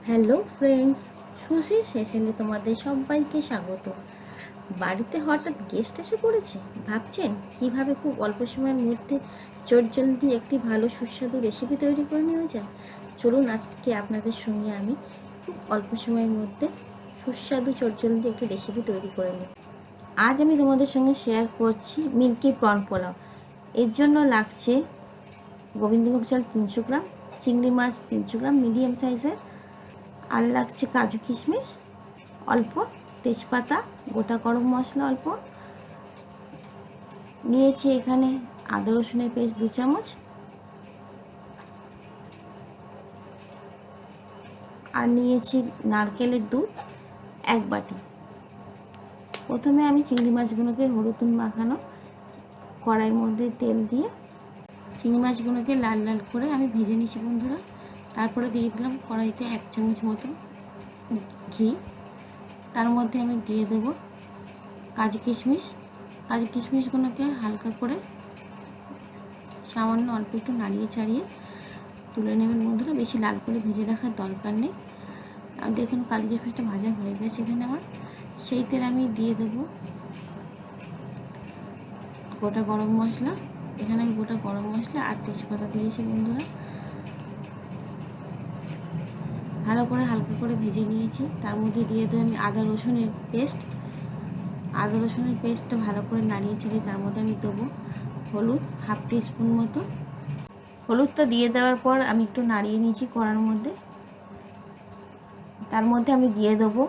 Hello friends, sushi সেশনে তোমাদের সবাইকে স্বাগত। বাড়িতে হঠাৎ গেস্ট এসে পড়েছে, ভাবছেন কিভাবে খুব অল্প সময়ের মধ্যে চটজলদি একটি ভালো সুস্বাদু রেসিপি তৈরি করে নেওয়া যায়। চলুন আজকে আপনাদের সঙ্গে আমি খুব অল্প সময়ের মধ্যে সুস্বাদু চটজলদি একটি রেসিপি তৈরি করে নিই। আজ আমি তোমাদের সঙ্গে শেয়ার করছি মিল্কি প্রন পোলাও। এর জন্য লাগছে গোবিন্দভোগ চাল 300 গ্রাম, চিংড়ি মাছ 300 গ্রাম মিডিয়াম সাইজের, আর লাগছে কাজু কিশমিশ অল্প, তেজপাতা, গোটা গরম মশলা অল্প নিয়েছি। এখানে আদা রসুনের পেস্ট 2 চামচ, আর নিয়েছি নারকেলের দুধ 1 বাটি। প্রথমে আমি চিংড়ি মাছগুলোকে হলুদ নুন মাখানো কড়াইয়ের মধ্যে তেল দিয়ে চিংড়ি মাছগুলোকে লাল লাল করে আমি ভেজে নিয়েছি বন্ধুরা। তারপরে দিয়ে দিলাম কড়াইতে 1 চামচ মতো ঘি। তার মধ্যে আমি দিয়ে দেব কাজু কিশমিশগুলোকে হালকা করে সামান্য অল্প একটু নাড়িয়ে চাড়িয়ে তুলে নেবেন বন্ধুরা, বেশি লাল করে ভেজে রাখার দরকার নেই। আর দেখুন কাজু কিশমিশটা ভাজা হয়ে গেছে এখানে আমার। সেই তেল আমি দিয়ে দেব গোটা গরম মশলা। এখানে আমি গোটা গরম মশলা আর তেজপাতা দিয়েছি বন্ধুরা, ভালো করে হালকা করে ভেজে নিয়েছি। তার মধ্যে দিয়ে দেবো আমি আদা রসুনের পেস্টটা ভালো করে নাড়িয়ে ছেড়ে তার মধ্যে আমি দেবো হলুদ 1/2 টিস্পুন মতো। হলুদটা দিয়ে দেওয়ার পর আমি একটু নাড়িয়ে নিয়েছি কড়ার মধ্যে। তার মধ্যে আমি দিয়ে দেবো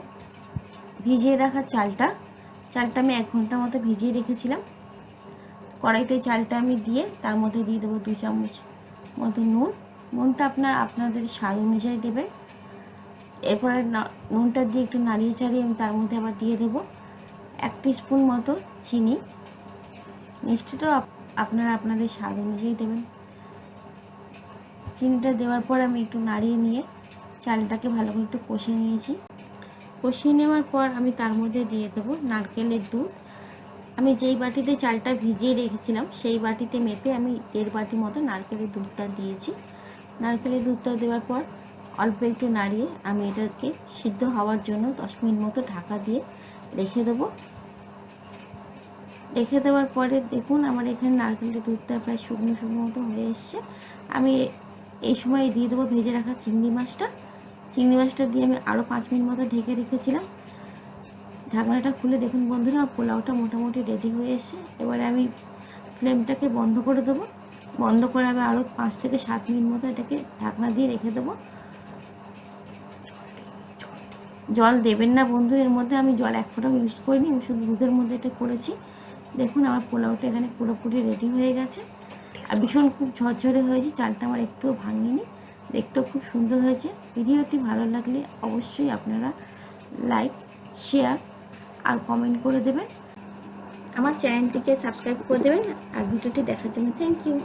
ভিজিয়ে রাখা চালটা আমি 1 ঘন্টা মতো ভিজিয়ে রেখেছিলাম। কড়াইতে চালটা আমি দিয়ে তার মধ্যে দিয়ে দেবো 2 চামচ মতো নুনটা আপনাদের স্বাদ অনুযায়ী দেবেন। এরপরে নুনটা দিয়ে একটু নাড়িয়ে চাড়িয়ে আমি তার মধ্যে আবার দিয়ে দেবো 1 টিস্পুন মতো চিনি। মিষ্টিটাও আপনারা আপনাদের স্বাদ অনুযায়ী দেবেন। চিনিটা দেওয়ার পর আমি একটু নাড়িয়ে নিয়ে চালটাকে ভালো করে একটু কষিয়ে নেওয়ার পর আমি তার মধ্যে দিয়ে দেবো নারকেলের দুধ। আমি যেই বাটিতে চালটা ভিজিয়ে রেখেছিলাম সেই বাটিতে মেপে আমি 1.5 বাটি মতো নারকেলের দুধটা দিয়েছি। নারকেলের দুধটা দেওয়ার পর অল্প একটু নাড়িয়ে আমি এটাকে সিদ্ধ হওয়ার জন্য 10 মিনিট মতো ঢাকা দিয়ে রেখে দেওয়ার পরে দেখুন আমার এখানে নারকেলের দুধটা প্রায় শুকনো মতো হয়ে এসছে। আমি এই সময় দিয়ে দেবো ভেজে রাখা চিংড়ি মাছটা দিয়ে আমি আরও 5 মিনিট মতো ঢেকে রেখেছিলাম। ঢাকনাটা খুলে দেখুন বন্ধুরা পোলাওটা মোটামুটি রেডি হয়ে এসছে। এবারে আমি ফ্লেমটাকে বন্ধ করে দেবো। বন্ধ করে আমি আরও 5 থেকে 7 মিনিট মতো এটাকে ঢাকনা দিয়ে রেখে দেবো। জল দেবেন না বন্ধুরা, এর মধ্যে আমি জল 1 ফোঁটাও ইউজ করিনি, আমি শুধু দুধের মধ্যে এটা করেছি। দেখুন আমার পোলাওটা এখানে পুরোপুরি রেডি হয়ে গেছে আর ভীষণ খুব ঝরঝরে হয়েছে। চালটা আমার একটুও ভাঙিনি, দেখতেও খুব সুন্দর হয়েছে। ভিডিওটি ভালো লাগলে অবশ্যই আপনারা লাইক, শেয়ার আর কমেন্ট করে দেবেন। আমার চ্যানেলটিকে সাবস্ক্রাইব করে দেবেন আর ভিডিওটি দেখার জন্য থ্যাংক ইউ।